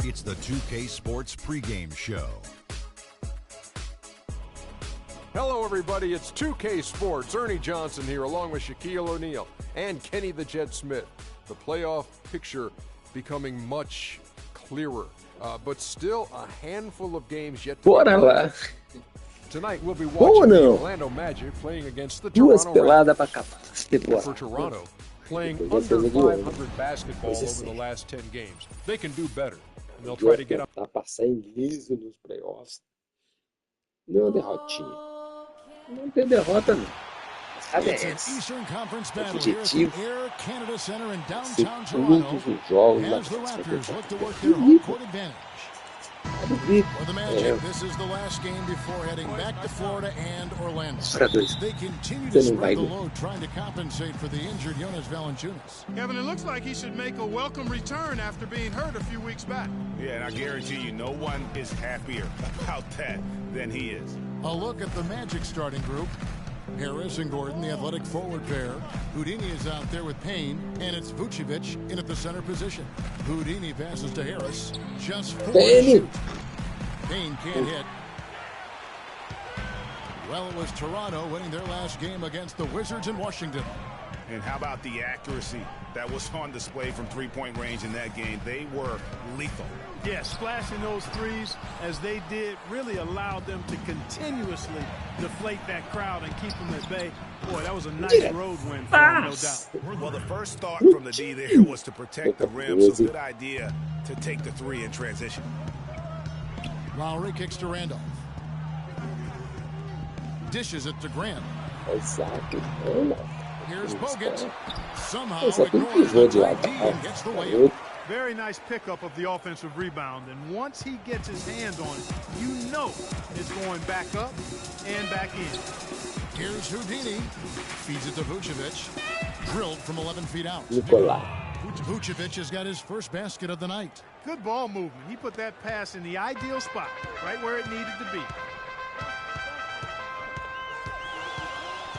It's the 2K Sports pregame show. Hello, everybody. It's 2K Sports. Ernie Johnson here, along with Shaquille O'Neal and Kenny the Jet Smith. The playoff picture becoming much clearer, but still a handful of games yet to be played. Tonight we'll be watching the Orlando Magic playing against the Toronto Raptors. For Toronto, playing under 500 basketball over the last 10 games. They can do better, and they'll try to get up. Passar liso nos playoffs. Não é uma derrotinha. Não tem derrota, não. It's an Eastern Conference battle here at the Air Canada Center in downtown Toronto as the Raptors look to work their home court advantage. For the Magic, this is the last game before heading back to Florida and Orlando. They continue to spread the load, trying to compensate for the injured Jonas Valanciunas. Kevin, it looks like he should make a welcome return after being hurt a few weeks back. Yeah, and I guarantee you no one is happier about that than he is. A look at the Magic starting group. Harris and Gordon, the athletic forward pair. Houdini is out there with Payne, and it's Vucevic in at the center position. Houdini passes to Harris. Just 4 to shoot. Payne can't hit. Well, it was Toronto winning their last game against the Wizards in Washington. And how about the accuracy that was on display from three-point range in that game? They were lethal. Yeah, splashing those threes as they did really allowed them to continuously deflate that crowd and keep them at bay. Boy, that was a nice road win for them, no doubt. Well, the first thought from the D there was to protect the rim, so good idea to take the three in transition. Lowry kicks to Randolph. Dishes it to Grant. Here's Bogut. Somehow ignores the great D and gets the layup. Very nice pickup of the offensive rebound, and once he gets his hands on it, you know it's going back up and back in. Here's Houdini. Feeds it to Vucevic. Drilled from 11 feet out. Vucevic has got his first basket of the night. Good ball movement. He put that pass in the ideal spot, right where it needed to be.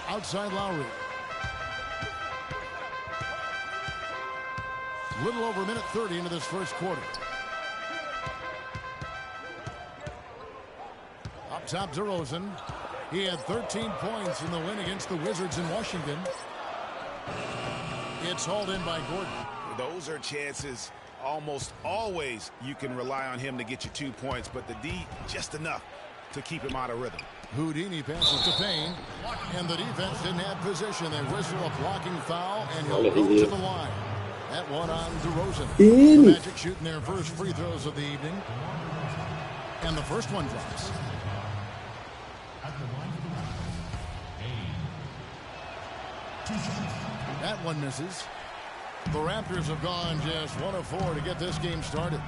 Outside Lowry. Little over a minute 30 into this first quarter. Up top, DeRozan. He had 13 points in the win against the Wizards in Washington. It's hauled in by Gordon. Those are chances almost always you can rely on him to get you 2 points, but the D just enough to keep him out of rhythm. Houdini passes to Payne, and the defense didn't have position. They whistle a blocking foul, and he'll go to the line. That one on DeRozan. The Magic shooting their first free throws of the evening. And the first one drops. That one misses. The Raptors have gone just 1 of 4 to get this game started.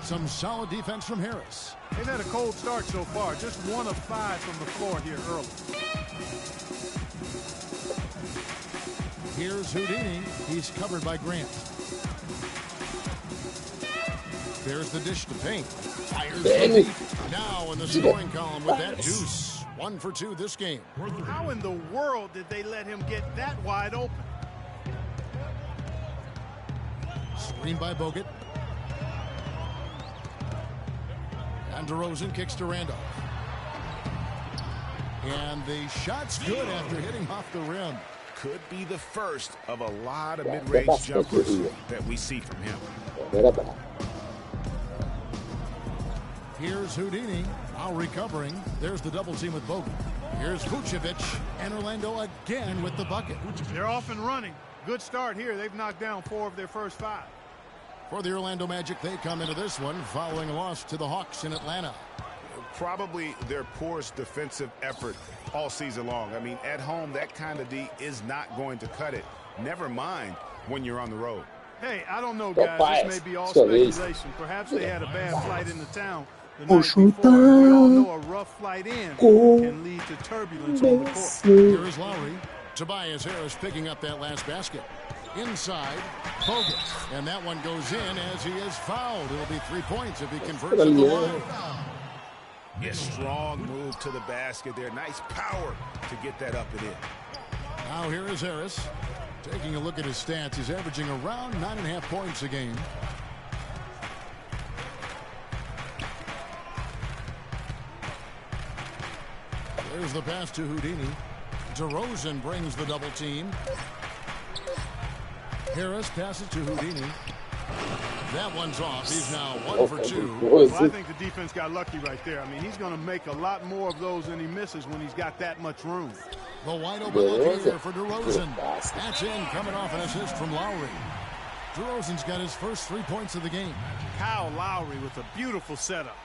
Some solid defense from Harris. They've had a cold start so far. Just 1 of 5 from the floor here early. Here's Houdini. He's covered by Grant. There's the dish to Payne. Fires the now in the scoring column with that deuce. 1 for 2 this game. How in the world did they let him get that wide open? Screen by Bogut. And DeRozan kicks to Randolph. And the shot's good after hitting off the rim. Could be the first of a lot of mid-range jumpers that we see from him. Here's Houdini. Now recovering. There's the double team with Bogut. Here's Vucevic. And Orlando again with the bucket. They're off and running. Good start here. They've knocked down 4 of their first 5. For the Orlando Magic, they come into this one following a loss to the Hawks in Atlanta. Probably their poorest defensive effort all season long. I mean, at home, that kind of D is not going to cut it. Never mind when you're on the road. Hey, I don't know, guys. This may be all speculation. Perhaps they had a bad flight into town the night before. We all know a rough flight in can lead to turbulence on the court. Here's Lowry. Tobias Harris picking up that last basket. Inside, Bogut. And that one goes in as he is fouled. It'll be 3 points if he converts at the line. A strong move to the basket there. Nice power to get that up and in. Now here is Harris. Taking a look at his stats, he's averaging around 9.5 points a game. There's the pass to Houdini. DeRozan brings the double team. Harris passes to Houdini. That one's off. He's now 1 for 2. Well, I think the defense got lucky right there. I mean, he's going to make a lot more of those than he misses when he's got that much room. The wide open look here for DeRozan. That's in, coming off an assist from Lowry. DeRozan's got his first 3 points of the game. Kyle Lowry with a beautiful setup.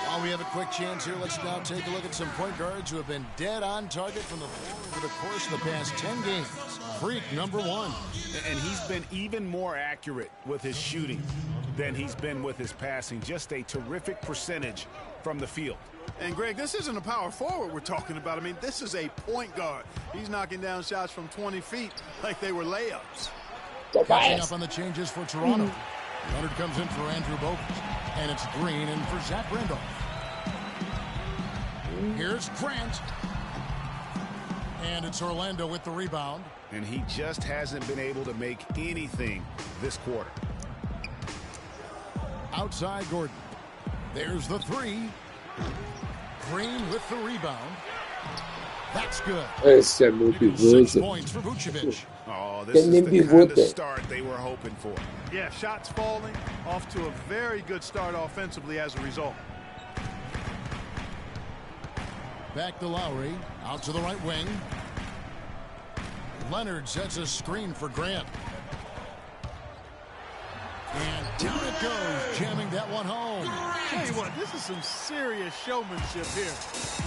While we have a quick chance here, let's now take a look at some point guards who have been dead on target from the floor over the course of the past 10 games. Freak number 1. And he's been even more accurate with his shooting than he's been with his passing. Just a terrific percentage from the field. And, Greg, this isn't a power forward we're talking about. I mean, this is a point guard. He's knocking down shots from 20 feet like they were layups. Catching up on the changes for Toronto. Leonard comes in for Andrew Bogut. And it's Green in for Zach Randolph. Here's Grant. And it's Orlando with the rebound. And he just hasn't been able to make anything this quarter. Outside Gordon. There's the 3. Green with the rebound. That's good. Esse é meu pivô. 6 points for Vucevic. Oh, this is the kind of start they were hoping for. Yeah, shots falling, off to a very good start offensively as a result. Back to Lowry, out to the right wing. Leonard sets a screen for Grant. And down it goes, jamming that one home. Tell you what, this is some serious showmanship here.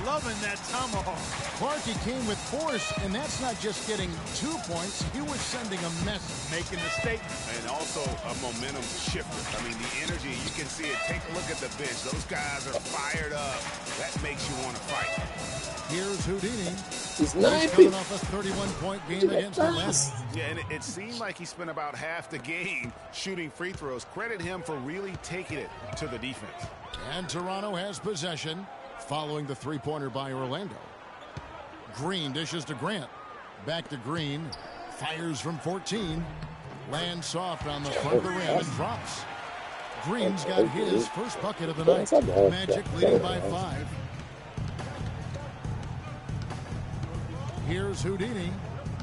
Loving that tomahawk. Clarkie came with force, and that's not just getting 2 points. He was sending a message. Making a statement. And also a momentum shifter. I mean, the energy, you can see it. Take a look at the bench. Those guys are fired up. That makes you want to fight. Here's Houdini. He's coming off a 31-point game against Atlanta. Yeah, and it seemed like he spent about half the game shooting free throws. Credit him for really taking it to the defense. And Toronto has possession following the three-pointer by Orlando. Green dishes to Grant. Back to Green. Fires from 14. Lands soft on the front of the rim and drops. Green's got his first bucket of the night. Magic leading by 5. Here's Houdini.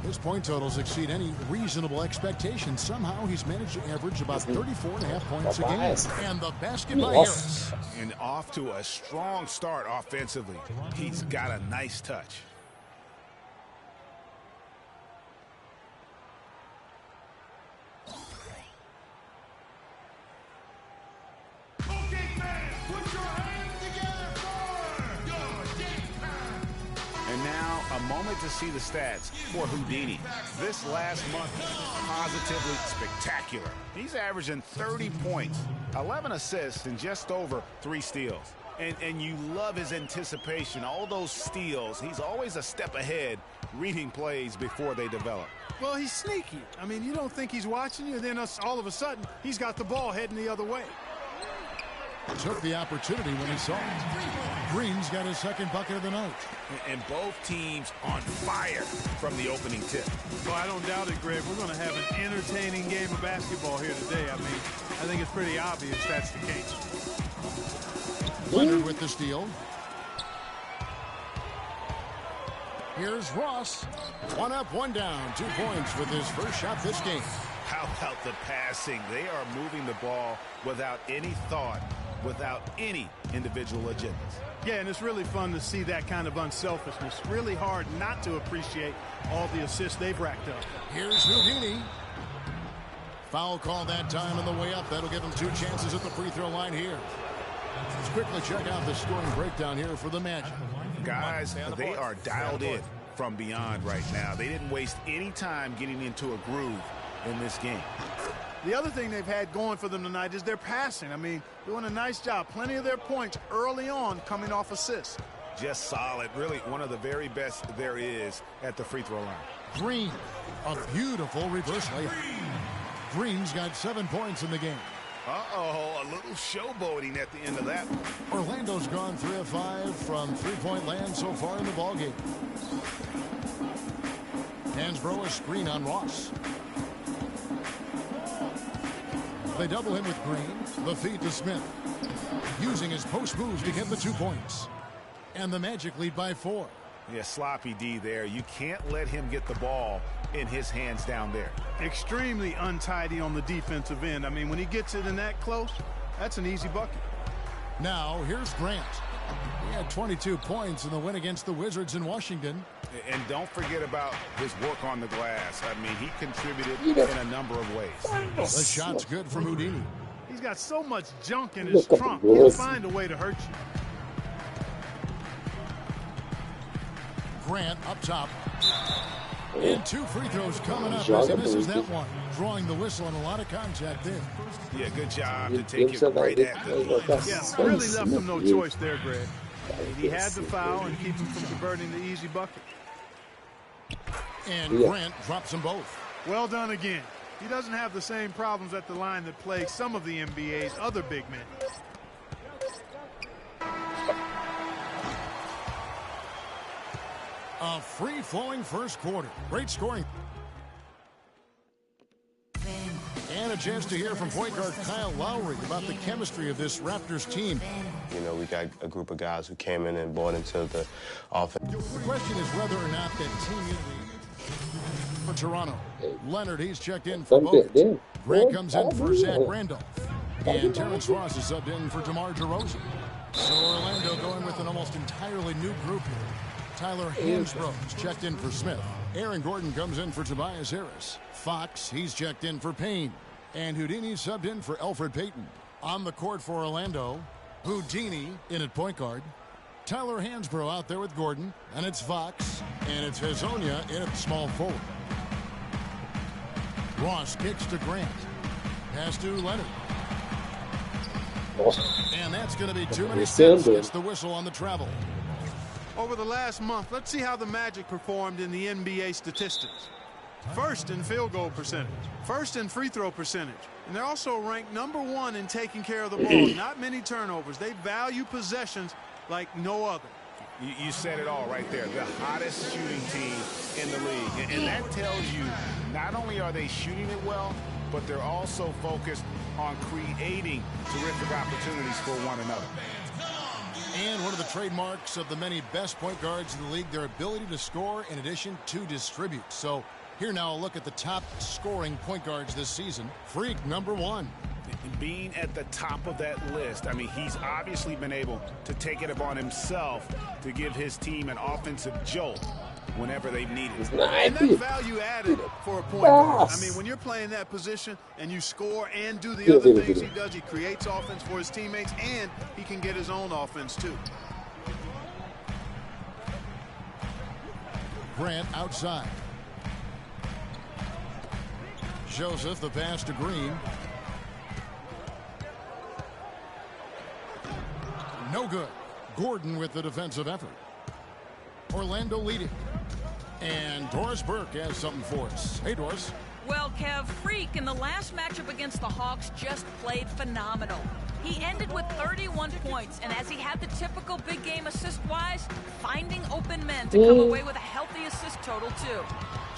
His point totals exceed any reasonable expectations. Somehow he's managed to average about 34.5 points a game. And the basket by Harris. And off to a strong start offensively. He's got a nice touch. A moment to see the stats for Houdini. This last month, positively spectacular. He's averaging 30 points, 11 assists, and just over 3 steals. And you love his anticipation. All those steals, he's always a step ahead, reading plays before they develop. Well, he's sneaky. I mean, you don't think he's watching you, then all of a sudden, he's got the ball heading the other way. Took the opportunity when he saw it. Green's got his second bucket of the night. And both teams on fire from the opening tip. Well, I don't doubt it, Greg. We're going to have an entertaining game of basketball here today. I mean, I think it's pretty obvious that's the case. Leonard with the steal. Here's Ross. 1 up, 1 down. 2 points with his first shot this game. How about the passing? They are moving the ball without any thought, without any individual agendas. Yeah, and it's really fun to see that kind of unselfishness. Really hard not to appreciate all the assists they've racked up. Here's Houdini. Foul call that time on the way up. That'll give him 2 chances at the free throw line here. Let's quickly check out the scoring breakdown here for the Magic. Guys, they are dialed in from beyond right now. They didn't waste any time getting into a groove in this game. The other thing they've had going for them tonight is their passing. I mean, doing a nice job. Plenty of their points early on coming off assists. Just solid. Really one of the very best there is at the free throw line. Green, a beautiful reverse layup. Green's got 7 points in the game. Uh-oh, a little showboating at the end of that one. Orlando's gone 3 of 5 from three-point land so far in the ballgame. Hansbrough a screen on Ross. They double him with Green. The feed to Smith. Using his post moves to get the 2 points. And the Magic lead by 4. Yeah, sloppy D there. You can't let him get the ball in his hands down there. Extremely untidy on the defensive end. I mean, when he gets it in that close, that's an easy bucket. Now, here's Grant. He had 22 points in the win against the Wizards in Washington. And don't forget about his work on the glass. I mean, he contributed in a number of ways. The shot's good for Houdini. He's got so much junk in his trunk. He'll find a way to hurt you. Grant up top. And 2 free throws coming up as he misses that one. Drawing the whistle and a lot of contact there. Yeah, good job to take it right at the Yeah, really left him no choice there, Greg. He had to foul and keep him from converting the easy bucket. And Grant drops them both. Well done again. He doesn't have the same problems at the line that plague some of the NBA's other big men. A free-flowing first quarter. Great scoring. And a chance to hear from point guard Kyle Lowry about the chemistry of this Raptors team. You know, we got a group of guys who came in and bought into the offense. The question is whether or not that team unity for Toronto. Leonard, he's checked in for both. Grant comes in for Zach Randolph. And Terrence Ross is subbed in for DeMar DeRozan. So Orlando going with an almost entirely new group here. Tyler Hansbrough is checked in for Smith. Aaron Gordon comes in for Tobias Harris. Fox, he's checked in for Payne. And Houdini subbed in for Elfrid Payton. On the court for Orlando, Houdini in at point guard. Tyler Hansbrough out there with Gordon. And it's Fox. And it's Hezonja in at small forward. Ross kicks to Grant. Pass to Leonard. And that's going to be too many steps. Gets the whistle on the travel. Over the last month, let's see how the Magic performed in the NBA statistics. First in field goal percentage, first in free throw percentage, and they're also ranked #1 in taking care of the ball. Not many turnovers. They value possessions like no other. You said it all right there. The hottest shooting team in the league. And that tells you not only are they shooting it well, but they're also focused on creating terrific opportunities for one another. And one of the trademarks of the many best point guards in the league, their ability to score in addition to distribute. So here now a look at the top scoring point guards this season. Freak, #1. Being at the top of that list, I mean, he's obviously been able to take it upon himself to give his team an offensive jolt whenever they've needed it. And that's value added for a point guard. I mean, when you're playing that position and you score and do the other things he does, he creates offense for his teammates and he can get his own offense too. Grant outside. Joseph, the pass to Green. No good. Gordon with the defensive effort. Orlando leading. And Doris Burke has something for us. Hey, Doris. Well, Kev, Freak in the last matchup against the Hawks just played phenomenal. He ended with 31 points, and as he had the typical big game assist-wise, finding open men to come away with a healthy assist total, too.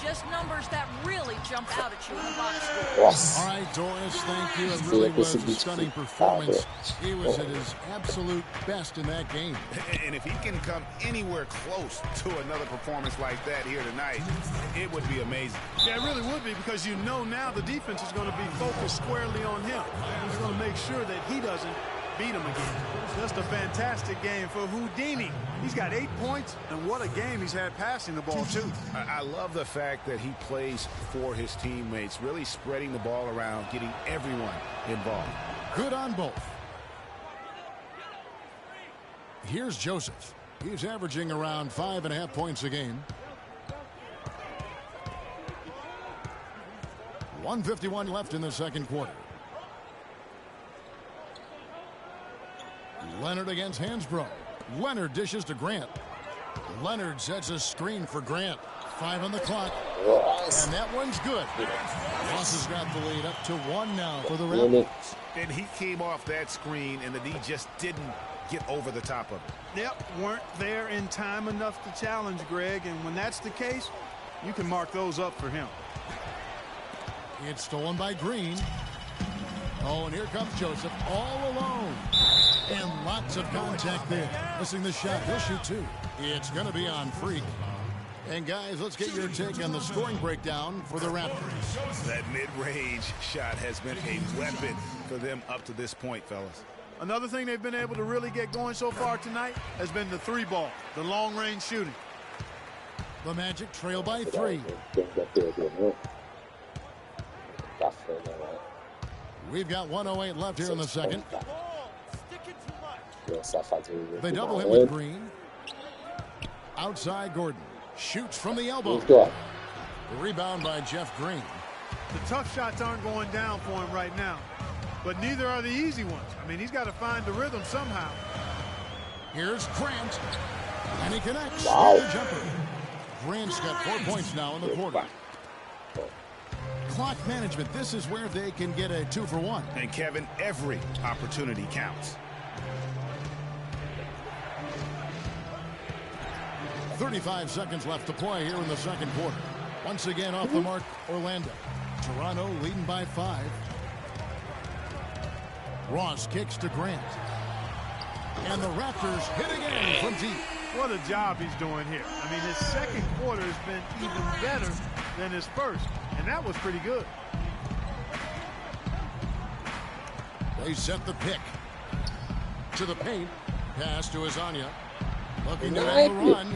Just numbers that really jump out at you in the box score. All right, Doris, thank you. It really was a stunning performance. He was at his absolute best in that game. And if he can come anywhere close to another performance like that here tonight, it would be amazing. Yeah, it really would be, because you know now the defense is going to be focused squarely on him. He's going to make sure that he doesn't beat him again. Just a fantastic game for Houdini. He's got 8 points, and what a game he's had passing the ball, too. I love the fact that he plays for his teammates, really spreading the ball around, getting everyone involved. Good on both. Here's Joseph. He's averaging around 5.5 points a game. 1:51 left in the second quarter. Leonard against Hansbrough. Leonard dishes to Grant. Leonard sets a screen for Grant. 5 on the clock. And that one's good. Ross has got the lead up to 1 now for the Raptors. And he came off that screen, and the D just didn't get over the top of it. Yep, weren't there in time enough to challenge Greg, and when that's the case, you can mark those up for him. It's stolen by Green. and here comes Joseph all alone. And lots of contact there. Missing the shot. He'll shoot 2. It's going to be on Freak. And guys, let's get your take on the scoring breakdown for the Raptors. That mid-range shot has been a weapon for them up to this point, fellas. Another thing they've been able to really get going so far tonight has been the 3-ball, the long-range shooting. The Magic trail by 3. We've got 1:08 left here in the second. They double him with Green. Outside Gordon. Shoots from the elbow. The rebound by Jeff Green. The tough shots aren't going down for him right now, but neither are the easy ones. I mean, he's got to find the rhythm somehow. Here's Grant, and he connects. The jumper. Grant's got 4 points now in the quarter. Clock management. This is where they can get a 2-for-1. And Kevin, every opportunity counts. 35 seconds left to play here in the second quarter. Once again off the mark, Orlando. Toronto leading by 5. Ross kicks to Grant. And the Raptors hit again from deep. What a job he's doing here. I mean, his second quarter has been even better than his first, and that was pretty good. They set the pick. To the paint. Pass to Azania. Looking to end the run.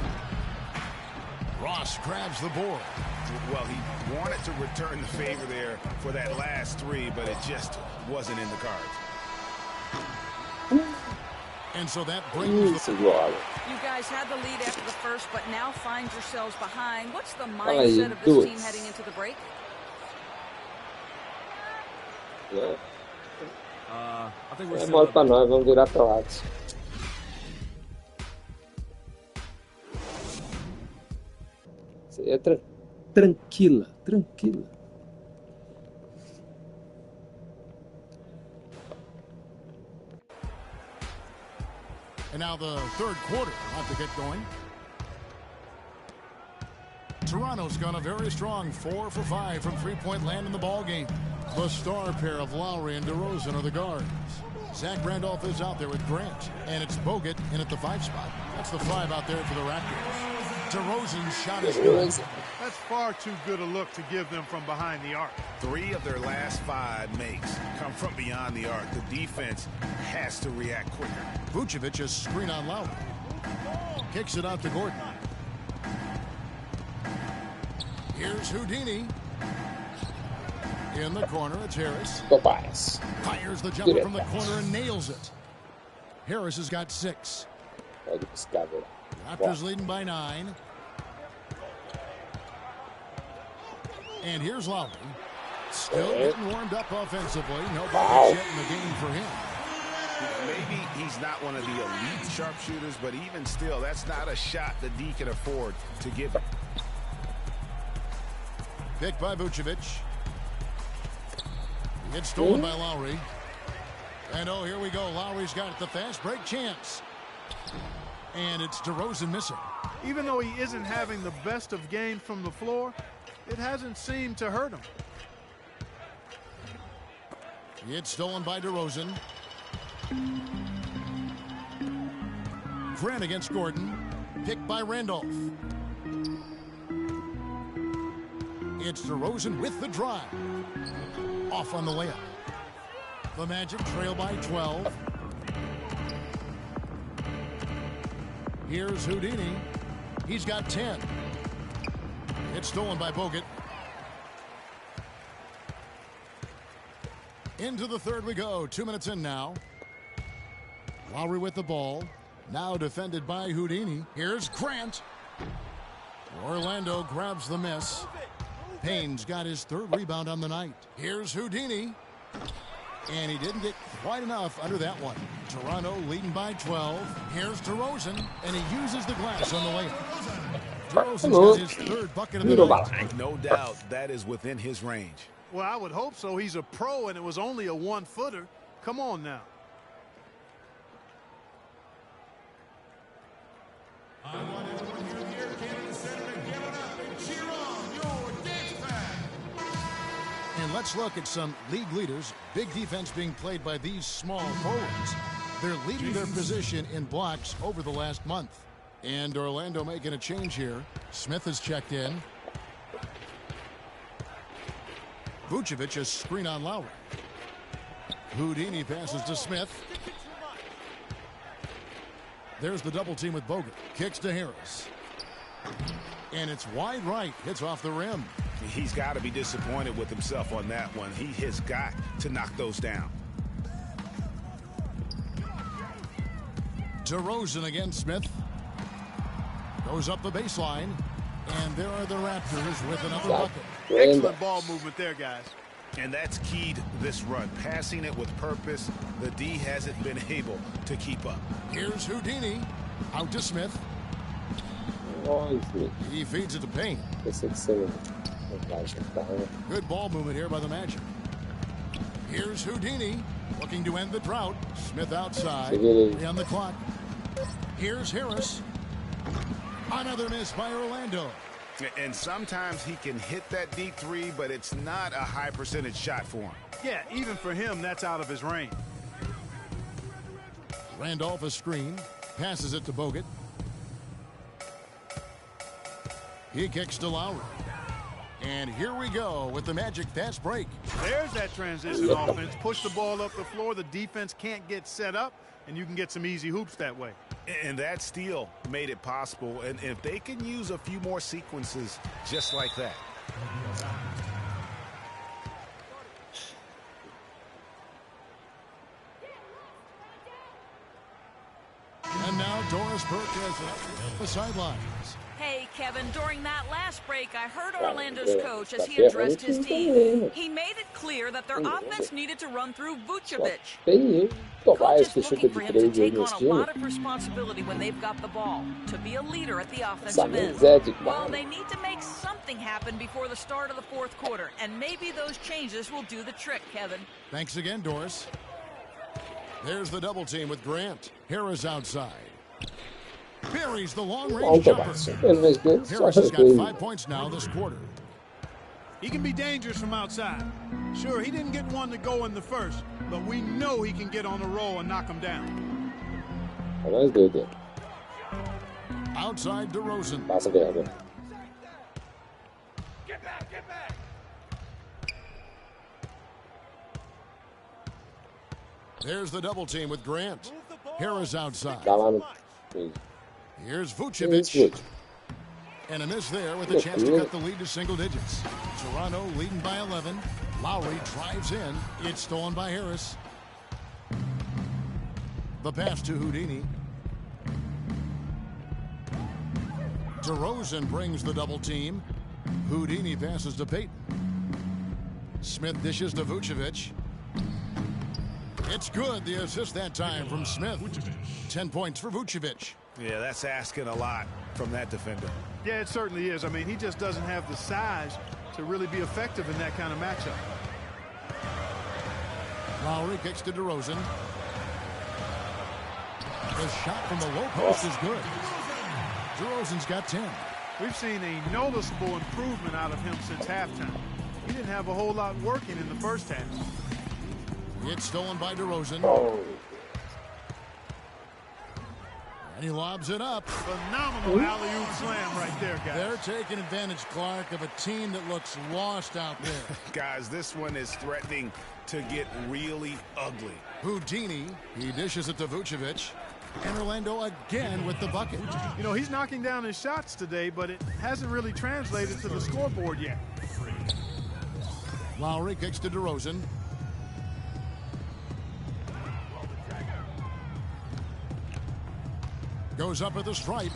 Ross grabs the board. Well, he wanted to return the favor there for that last 3, but it just wasn't in the cards. And so that brings the... You guys had the lead after the first, but now find yourselves behind. What's the mindset of this team heading into the break? I think we're mole para nós, vamos virar para lá. É tranquila. And now the third quarter about to get going. Toronto's gone a very strong 4 for 5 from three-point land in the ball game. The star pair of Lowry and DeRozan are the guards. Zach Randolph is out there with Grant, and it's Bogut in at the 5 spot. That's the 5 out there for the Raptors. DeRozan's shot is good. That's far too good a look to give them from behind the arc. 3 of their last 5 makes come from beyond the arc. The defense has to react quicker. Vucevic is screen on Lowry. Kicks it out to Gordon. Here's Houdini. In the corner, it's Harris. Tobias. Fires the jumper from the corner and nails it. Harris has got 6. Raptors leading by 9. And here's Lowry. Still getting warmed up offensively. No buckets yet in the game for him. Maybe he's not one of the elite sharpshooters, but even still, that's not a shot that D can afford to give him. Picked by Vucevic. It's stolen by Lowry. And oh, here we go. Lowry's got the fast break chance. And it's DeRozan missing. Even though he isn't having the best of games from the floor, it hasn't seemed to hurt him. It's stolen by DeRozan. Grant against Gordon. Picked by Randolph. It's DeRozan with the drive. Off on the layup. The Magic trail by 12. Here's Houdini. He's got 10. It's stolen by Bogut. Into the third we go. 2 minutes in now. Lowry with the ball. Now defended by Houdini. Here's Grant. Orlando grabs the miss. Payne's got his 3rd rebound on the night. Here's Houdini. And he didn't get quite enough under that one. Toronto leading by 12. Here's DeRozan, and he uses the glass on the layup. DeRozan's got his 3rd bucket of the night. No doubt that is within his range. Well, I would hope so. He's a pro, and it was only a 1-footer. Come on now. I want everyone here in the Air Canada Center to give it up and cheer on your dance band. And let's Let's look at some league leaders. Big defense being played by these small forwards. They're leading their position in blocks over the last month. And Orlando making a change here. Smith has checked in. Vucevic a screen on Lowry. Houdini passes to Smith. There's the double team with Bogut. Kicks to Harris. And it's wide right. Hits off the rim. He's got to be disappointed with himself on that one. He has got to knock those down. DeRozan against Smith. Goes up the baseline. And there are the Raptors with another bucket. Excellent ball movement there, guys. And that's keyed this run. Passing it with purpose. The D hasn't been able to keep up. Here's Houdini. Out to Smith. He feeds it to Payne. Good ball movement here by the Magic. Here's Houdini. Looking to end the drought. Smith outside. On the clock. Here's Harris. Another miss by Orlando. And sometimes he can hit that deep three, but it's not a high percentage shot for him. Yeah, even for him, that's out of his range. Randolph a screen. Passes it to Bogut. He kicks to Lowry. And here we go with the Magic fast break. There's that transition offense. Push the ball up the floor. The defense can't get set up, and you can get some easy hoops that way. And that steal made it possible. And if they can use a few more sequences just like that. And now Doris Burke the sidelines. Hey, Kevin, during that last break, I heard Orlando's coach as he addressed his team. He made it clear that their offense needed to run through Vucevic. Coach is looking for him to take on a lot of responsibility when they've got the ball, to be a leader at the offensive end. Well, they need to make something happen before the start of the fourth quarter, and maybe those changes will do the trick, Kevin. Thanks again, Doris. There's the double team with Grant. Harris outside. Buries the long-range jumper. Harris has got 5 points now this quarter. He can be dangerous from outside. Sure, he didn't get one to go in the first, but we know he can get on the roll and knock him down. Outside DeRozan. There's the double team with Grant. Harris outside. Here's Vucevic. And a miss there with a chance to cut the lead to single digits. Toronto leading by 11. Lowry drives in. It's stolen by Harris. The pass to Houdini. DeRozan brings the double team. Houdini passes to Payton. Smith dishes to Vucevic. It's good. The assist that time from Smith. 10 points for Vucevic. Yeah, that's asking a lot from that defender. Yeah, it certainly is. I mean, he just doesn't have the size to really be effective in that kind of matchup. Lowry kicks to DeRozan. The shot from the low post is good. DeRozan's got 10. We've seen a noticeable improvement out of him since halftime. He didn't have a whole lot working in the first half. It's stolen by DeRozan. And he lobs it up. Phenomenal alley-oop slam right there, guys. They're taking advantage, Clark, of a team that looks lost out there. Guys, this one is threatening to get really ugly. Houdini, he dishes it to Vucevic. And Orlando again with the bucket. You know, he's knocking down his shots today, but it hasn't really translated to the scoreboard yet. Lowry kicks to DeRozan. Goes up at the stripe.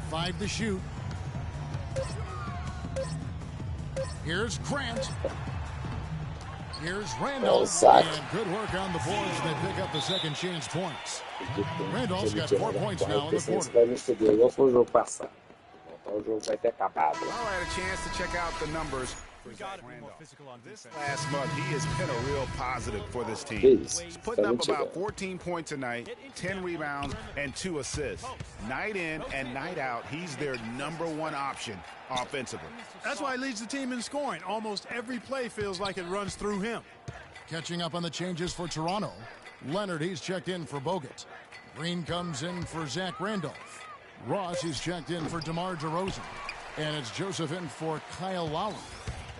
5 to shoot. Here's Grant. Here's Randolph. And good work on the boards. They pick up the second chance points. Randolph's got 4 points now in the quarter. All right, a chance to check out the numbers This last month, he has been a real positive for this team. He's putting up about 14 points a night, 10 rebounds, and 2 assists. Night in and night out, he's their #1 option offensively. That's why he leads the team in scoring. Almost every play feels like it runs through him. Catching up on the changes for Toronto. Leonard, he's checked in for Bogut. Green comes in for Zach Randolph. Ross, he's checked in for DeMar DeRozan. And it's Joseph in for Kyle Lowry.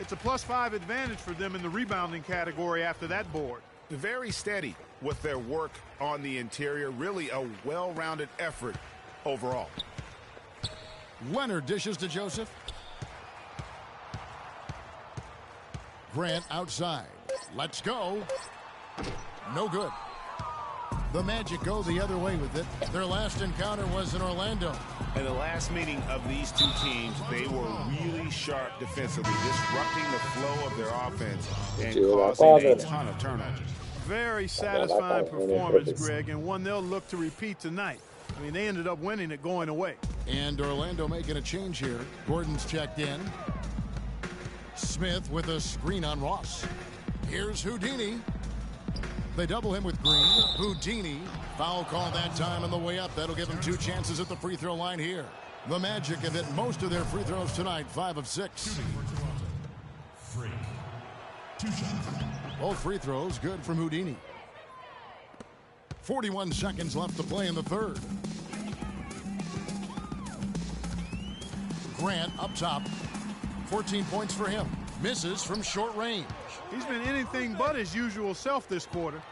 It's a +5 advantage for them in the rebounding category after that board. Very steady with their work on the interior. Really a well-rounded effort overall. Leonard dishes to Joseph. Grant outside. Let's go. No good. The Magic go the other way with it. Their last encounter was in Orlando. In the last meeting of these two teams, they were really sharp defensively, disrupting the flow of their offense and causing a ton of turnovers. Very satisfying performance, Greg, and one they'll look to repeat tonight. I mean, they ended up winning it going away. And Orlando making a change here. Gordon's checked in. Smith with a screen on Ross. Here's Houdini. They double him with Green. Houdini. Foul call that time on the way up. That'll give him 2 chances at the free throw line here. The Magic have hit most of their free throws tonight, 5 of 6. Both free throws good from Houdini. 41 seconds left to play in the third. Grant up top. 14 points for him. Misses from short range. He's been anything but his usual self this quarter.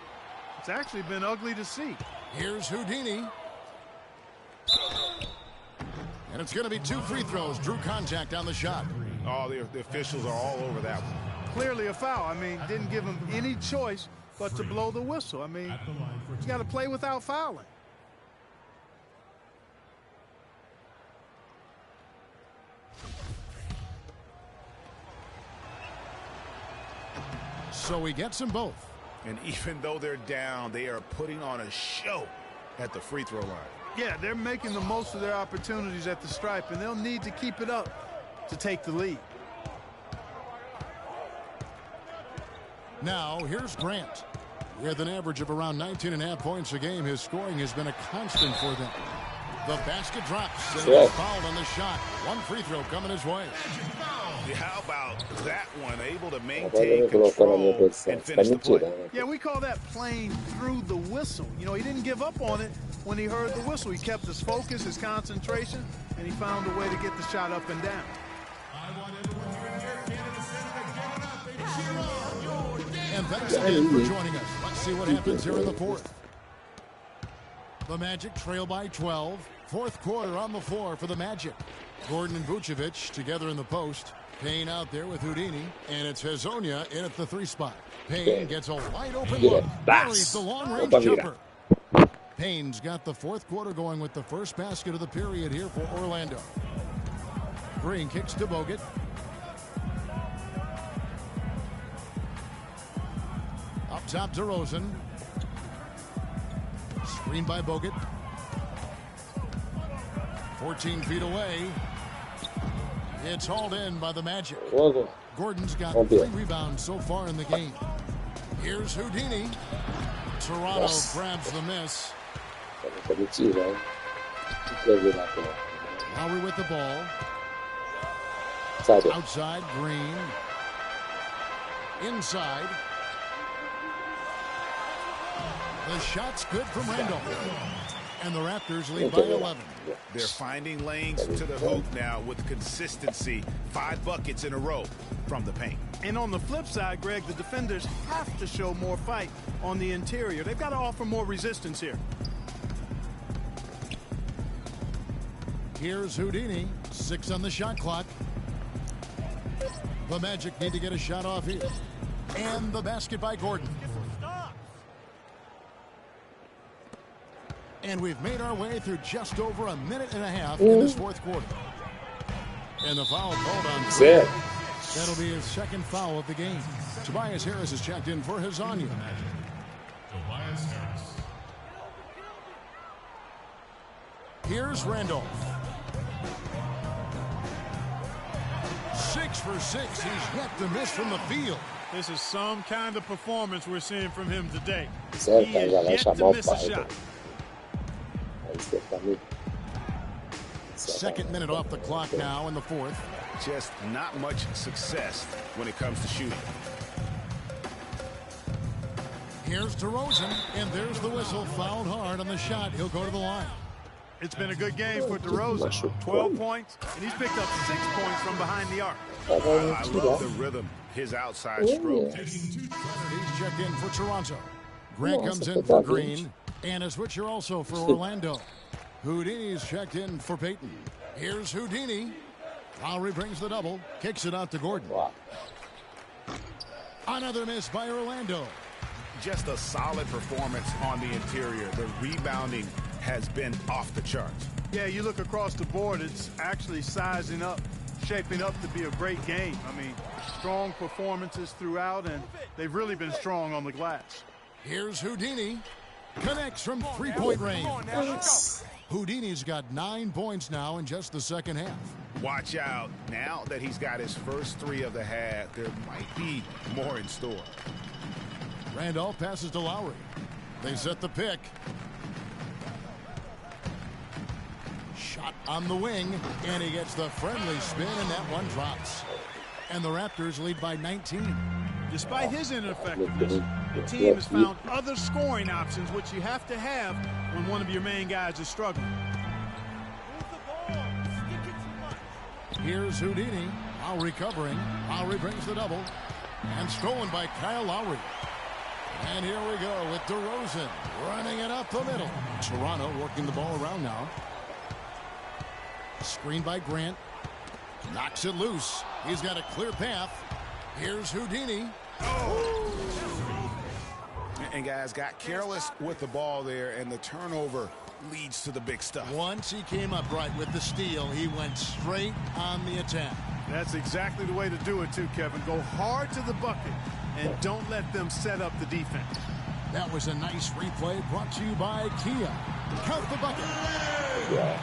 It's actually been ugly to see. Here's Houdini. And it's going to be 2 free throws. Drew contact on the shot. Oh, the officials are all over that one. Clearly a foul. I mean, didn't give him any choice but to blow the whistle. I mean, you got to play without fouling. So he gets them both. And even though they're down, they are putting on a show at the free throw line. Yeah, they're making the most of their opportunities at the stripe, and they'll need to keep it up to take the lead. Now, here's Grant. With an average of around 19.5 points a game, his scoring has been a constant for them. The basket drops, and he's fouled on the shot. 1 free throw coming his way. How about that one? Able to maintain control and finish the play. Yeah, we call that playing through the whistle. You know, he didn't give up on it when he heard the whistle. He kept his focus, his concentration, and he found a way to get the shot up and down. And thanks again for joining us. Let's see what happens here in the fourth. The Magic trail by 12. Fourth quarter on the floor for the Magic. Gordon and Vucevic together in the post. Payne out there with Houdini. And it's Hezonja in at the 3 spot. Payne gets a wide open look. Buries the long-range jumper. Payne's got the fourth quarter going with the first basket of the period here for Orlando. Green kicks to Bogut. Up top to DeRozan. Screen by Bogut. 14 feet away. It's hauled in by the Magic. Gordon's got 3 rebounds so far in the game. Here's Houdini. Toronto grabs the miss. Lowry with the ball. Outside, Green. Inside. The shot's good from Randolph. And the Raptors lead by 11. They're finding lanes to the hoop now with consistency. 5 buckets in a row from the paint. And on the flip side, Greg, the defenders have to show more fight on the interior. They've got to offer more resistance here. Here's Houdini. 6 on the shot clock. The Magic need to get a shot off here. And the basket by Gordon. And we've made our way through just over a minute and a half in this fourth quarter. And the foul called on Grant. That'll be his second foul of the game. Tobias Harris is checked in for Hezonja. Here's Randolph. 6 for 6. He's yet to miss from the field. This is some kind of performance we're seeing from him today. Certo, He is já vai yet chamar to o miss a pai. shot. Aí você tá me... Second minute off the clock now in the fourth. Just not much success when it comes to shooting. Here's DeRozan, and there's the whistle. Fouled hard on the shot. He'll go to the line. It's been a good game for DeRozan. 12 points, and he's picked up 6 points from behind the arc. I love the rhythm, his outside stroke. He's checked in for Toronto. Grant comes in for Green, and a switcher also for Orlando. Houdini's checked in for Peyton. Here's Houdini. Lowry brings the double, kicks it out to Gordon. Another miss by Orlando. Just a solid performance on the interior. The rebounding has been off the charts. Yeah, you look across the board, it's actually sizing up, shaping up to be a great game. I mean, strong performances throughout, and they've really been strong on the glass. Here's Houdini. Connects from three-point range. Houdini's got 9 points now in just the second half. Watch out. Now that he's got his first 3 of the half, there might be more in store. Randolph passes to Lowry. They set the pick. Shot on the wing, and he gets the friendly spin, and that one drops. And the Raptors lead by 19. Despite his ineffectiveness, the team has found other scoring options, which you have to have when one of your main guys is struggling. Here's Houdini. Lowry covering. Lowry brings the double. And stolen by Kyle Lowry. And here we go with DeRozan running it up the middle. Toronto working the ball around now. Screen by Grant. Knocks it loose. He's got a clear path. Here's Houdini. And guys got careless with the ball there, and the turnover leads to the big stuff. Once he came up right with the steal, he went straight on the attack. That's exactly the way to do it too, Kevin. Go hard to the bucket and don't let them set up the defense. That was a nice replay brought to you by Kia. Count the bucket.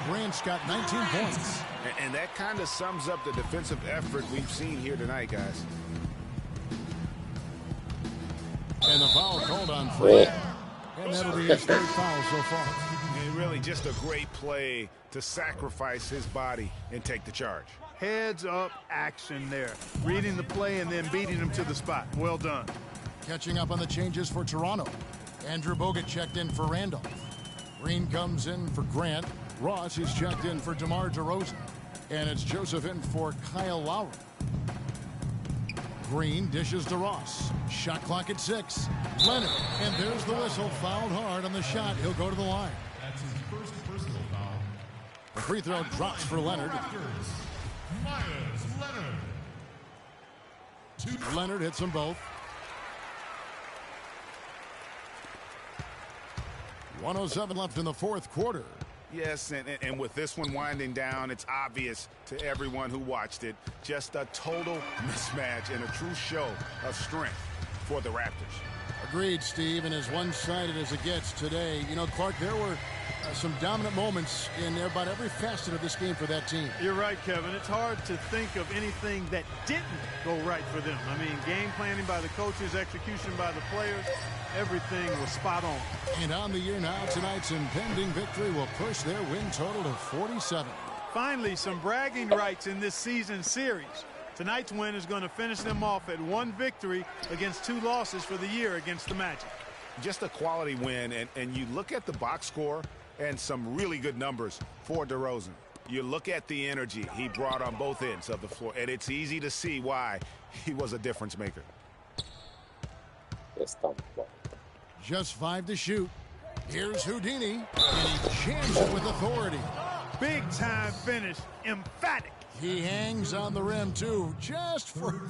Grant's got 19 points. And that kind of sums up the defensive effort we've seen here tonight, guys. And the foul called on Fred. And that'll be his third foul so far. And really just a great play to sacrifice his body and take the charge. Heads up action there. Reading the play and then beating him to the spot. Well done. Catching up on the changes for Toronto. Andrew Bogut checked in for Randolph. Green comes in for Grant. Ross is checked in for DeMar DeRozan. And it's Joseph in for Kyle Lowry. Green dishes to Ross. Shot clock at 6. Leonard. And there's the whistle. Fouled hard on the shot. He'll go to the line. That's his first personal foul. The free throw drops for Leonard. Leonard hits them both. 1:07 left in the fourth quarter. Yes, and with this one winding down, it's obvious to everyone who watched it. Just a total mismatch and a true show of strength for the Raptors. Agreed, Steve, and as one-sided as it gets today. You know, Clark, there were some dominant moments in about every facet of this game for that team. You're right, Kevin. It's hard to think of anything that didn't go right for them. I mean, game planning by the coaches, execution by the players, everything was spot on. And on the year now, tonight's impending victory will push their win total to 47. Finally, some bragging rights in this season series. Tonight's win is going to finish them off at 1 victory against 2 losses for the year against the Magic. Just a quality win, and you look at the box score and some really good numbers for DeRozan. You look at the energy he brought on both ends of the floor, and it's easy to see why he was a difference maker. Just 5 to shoot. Here's Houdini, and he jams it with authority. Big time finish, emphatic. He hangs on the rim, too, just for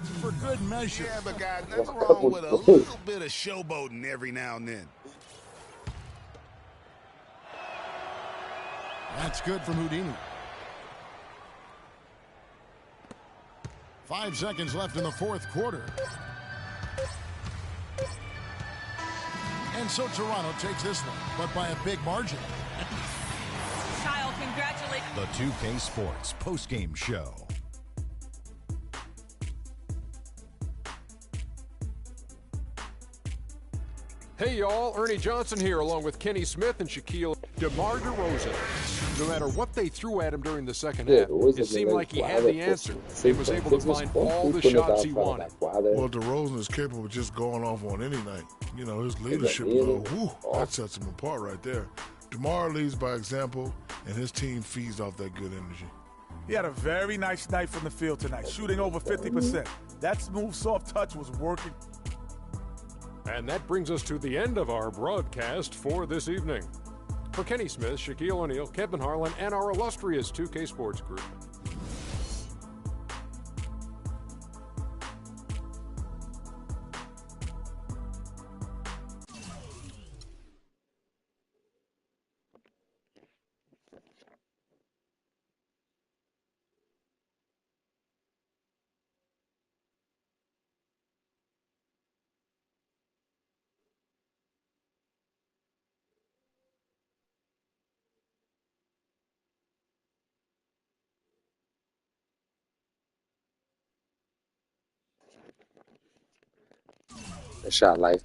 good measure. Yeah, but guys, nothing wrong with a little bit of showboating every now and then. That's good from Houdini. 5 seconds left in the fourth quarter. And so Toronto takes this one, but by a big margin. Kyle, congratulations. The 2K Sports postgame show. Hey y'all, Ernie Johnson here along with Kenny Smith and Shaquille. DeMar DeRozan. No matter what they threw at him during the second half, it seemed like he had the answer. He was able to find all the shots he wanted. Well, DeRozan is capable of just going off on any night. You know, his leadership, that sets him apart right there. DeMar leads by example, and his team feeds off that good energy. He had a very nice night from the field tonight, shooting over 50%. That smooth, soft touch was working. And that brings us to the end of our broadcast for this evening. For Kenny Smith, Shaquille O'Neal, Kevin Harlan, and our illustrious 2K Sports Group. Deixar a live